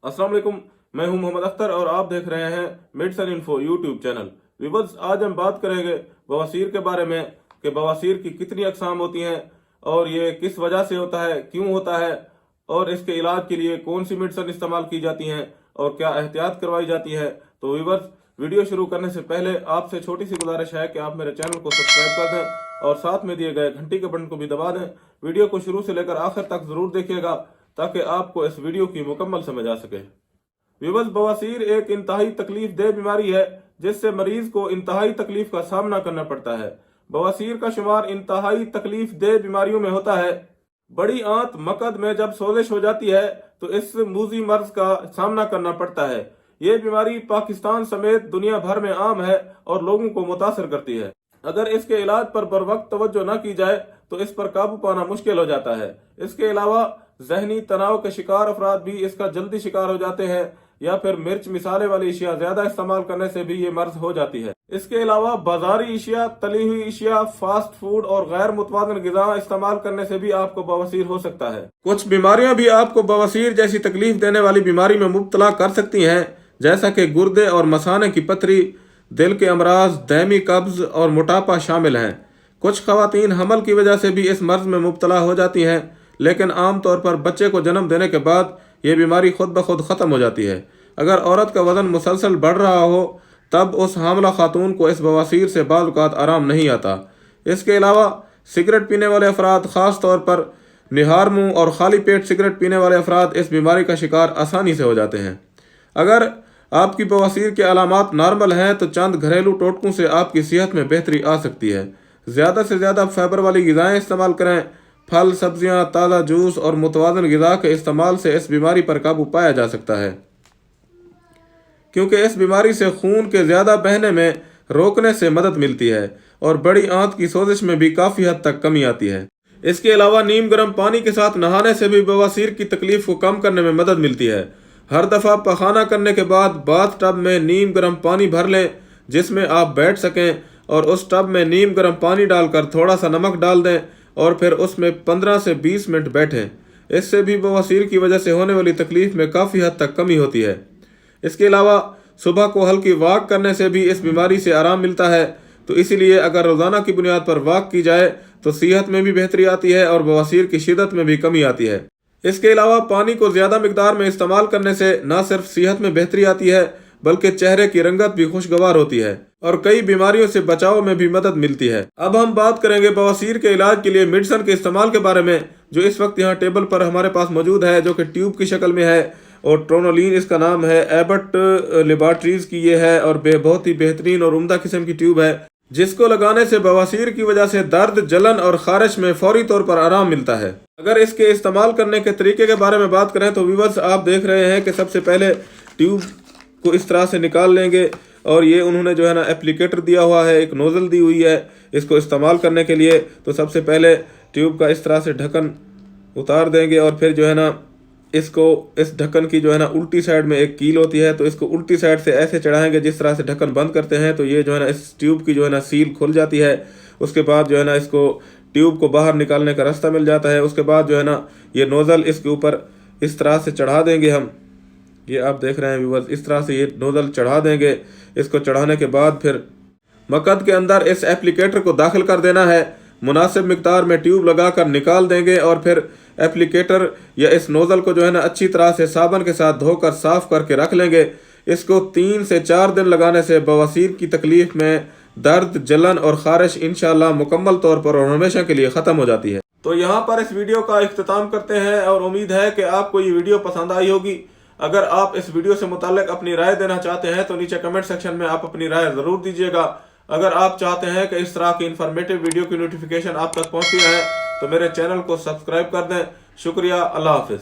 अस्सलाम वालेकुम, मैं हूं मोहम्मद अख्तर और आप देख रहे हैं medicine info YouTube channel. Viewers, आज हम बात करेंगे बवासीर के बारे में कि बवासीर की कितनी अकसाम होती हैं और ये किस वजह से होता है, क्यों होता है और इसके इलाज के लिए कौन सी मेडिसिन इस्तेमाल की जाती हैं और क्या एहतियात करवाई जाती है। तो व्यूअर्स, वीडियो शुरू करने से पहले आपसे छोटी सी गुजारिश है कि आप मेरे चैनल को सब्सक्राइब कर दें और साथ में दिए गए घंटी के बटन को भी दबा दें। वीडियो को शुरू से लेकर आखिर तक जरूर देखिएगा ताकि आपको इस वीडियो की मुकम्मल समझ आ सके। व्यूअर्स, बवासीर एक इंतहाई तकलीफ दह बीमारी है जिससे मरीज को इंतहाई तकलीफ का सामना करना पड़ता है। बवासीर का शुमार इंतहाई तकलीफ दह बीमारियों में होता है। बड़ी आंत मकद में जब सोजिश हो जाती है तो इस मूजी मर्ज का सामना करना पड़ता है। ये बीमारी पाकिस्तान समेत दुनिया भर में आम है और लोगों को मुतासर करती है। अगर इसके इलाज पर बर वक्त तवज्जो न की जाए तो इस पर काबू पाना मुश्किल हो जाता है। इसके अलावा जहनी तनाव के शिकार अफराद भी इसका जल्दी शिकार हो जाते हैं या फिर मिर्च मिसाले वाली अशिया ज्यादा इस्तेमाल करने से भी ये मर्ज हो जाती है। इसके अलावा बाजारी अशिया, तली हुई अशिया, फास्ट फूड और गैर मुतवाज़िन ग़िज़ा इस्तेमाल करने से भी आपको बवासीर हो सकता है। कुछ बीमारियां भी आपको बवासीर जैसी तकलीफ देने वाली बीमारी में मुब्तला कर सकती हैं, जैसा कि गुर्दे और मसाने की पथरी, दिल के अमराज, दहमी कब्ज और मोटापा शामिल हैं। कुछ खवातीन हमल की वजह से भी इस मर्ज में मुब्तला हो जाती हैं, लेकिन आम तौर पर बच्चे को जन्म देने के बाद ये बीमारी खुद ब खुद ख़त्म हो जाती है। अगर औरत का वज़न मुसलसल बढ़ रहा हो तब उस हामला खातून को इस बवासीर से बाज़ औक़ात आराम नहीं आता। इसके अलावा सिगरेट पीने वाले अफराद, ख़ास तौर पर निहार मुँह और खाली पेट सिगरेट पीने वाले अफराद इस बीमारी का शिकार आसानी से हो जाते हैं। अगर आपकी बवासीर के अलामात नॉर्मल हैं तो चंद घरेलू टोटकों से आपकी सेहत में बेहतरी आ सकती है। ज़्यादा से ज़्यादा फाइबर वाली ग़िज़ाएँ इस्तेमाल करें। फल, सब्जियां, ताज़ा जूस और मुतवाज़िन ग़िज़ा के इस्तेमाल से इस बीमारी पर काबू पाया जा सकता है, क्योंकि इस बीमारी से खून के ज़्यादा बहने में रोकने से मदद मिलती है और बड़ी आंत की सोजिश में भी काफ़ी हद तक कमी आती है। इसके अलावा नीम गर्म पानी के साथ नहाने से भी बवासीर की तकलीफ को कम करने में मदद मिलती है। हर दफ़ा पखाना करने के बाद बाथ टब में नीम गर्म पानी भर लें जिसमें आप बैठ सकें और उस टब में नीम गर्म पानी डालकर थोड़ा सा नमक डाल दें और फिर उसमें 15 से 20 मिनट बैठें। इससे भी बवासीर की वजह से होने वाली तकलीफ में काफ़ी हद तक कमी होती है। इसके अलावा सुबह को हल्की वॉक करने से भी इस बीमारी से आराम मिलता है, तो इसीलिए अगर रोज़ाना की बुनियाद पर वॉक की जाए तो सेहत में भी बेहतरी आती है और बवासीर की शिद्दत में भी कमी आती है। इसके अलावा पानी को ज़्यादा मिकदार में इस्तेमाल करने से न सिर्फ सेहत में बेहतरी आती है बल्कि चेहरे की रंगत भी खुशगवार होती है और कई बीमारियों से बचाव में भी मदद मिलती है। अब हम बात करेंगे बवासीर के इलाज के लिए मेडिसिन के इस्तेमाल के बारे में, जो इस वक्त यहाँ टेबल पर हमारे पास मौजूद है, जो कि ट्यूब की शक्ल में है और ट्रोनोलिन इसका नाम है। एबट लेबॉरेटरीज की ये है और बहुत ही बेहतरीन और उम्दा किस्म की ट्यूब है, जिसको लगाने से बवासीर की वजह से दर्द, जलन और खारिश में फौरी तौर पर आराम मिलता है। अगर इसके इस्तेमाल करने के तरीके के बारे में बात करें तो व्यूअर्स, आप देख रहे हैं कि सबसे पहले ट्यूब को इस तरह से निकाल लेंगे और ये उन्होंने जो है ना एप्लीकेटर दिया हुआ है, एक नोज़ल दी हुई है इसको इस्तेमाल करने के लिए। तो सबसे पहले ट्यूब का इस तरह से ढक्कन उतार देंगे और फिर जो है ना इसको, इस ढक्कन की जो है ना उल्टी साइड में एक कील होती है, तो इसको उल्टी साइड से ऐसे चढ़ाएंगे जिस तरह से ढक्कन बंद करते हैं, तो ये जो है ना इस ट्यूब की जो है ना सील खुल जाती है। उसके बाद जो है ना इसको ट्यूब को बाहर निकालने का रास्ता मिल जाता है। उसके बाद जो है ना ये नोज़ल इसके ऊपर इस तरह से चढ़ा देंगे हम। ये आप देख रहे हैं व्यूअर्स, इस तरह से ये नोज़ल चढ़ा देंगे। इसको चढ़ाने के बाद फिर मकद के अंदर इस एप्लीकेटर को दाखिल कर देना है, मुनासिब मिकदार में ट्यूब लगाकर निकाल देंगे और फिर एप्लीकेटर या इस नोज़ल को जो है ना अच्छी तरह से साबुन के साथ धोकर साफ़ करके रख लेंगे। इसको 3 से 4 दिन लगाने से बवासीर की तकलीफ में दर्द, जलन और खारिश इंशाअल्लाह मुकम्मल तौर पर और हमेशा के लिए ख़त्म हो जाती है। तो यहाँ पर इस वीडियो का इख्तिताम करते हैं और उम्मीद है कि आपको ये वीडियो पसंद आई होगी। अगर आप इस वीडियो से मुताल्लिक अपनी राय देना चाहते हैं तो नीचे कमेंट सेक्शन में आप अपनी राय ज़रूर दीजिएगा। अगर आप चाहते हैं कि इस तरह की इन्फॉर्मेटिव वीडियो की नोटिफिकेशन आप तक पहुंचती रहे तो मेरे चैनल को सब्सक्राइब कर दें। शुक्रिया, अल्लाह हाफिज़।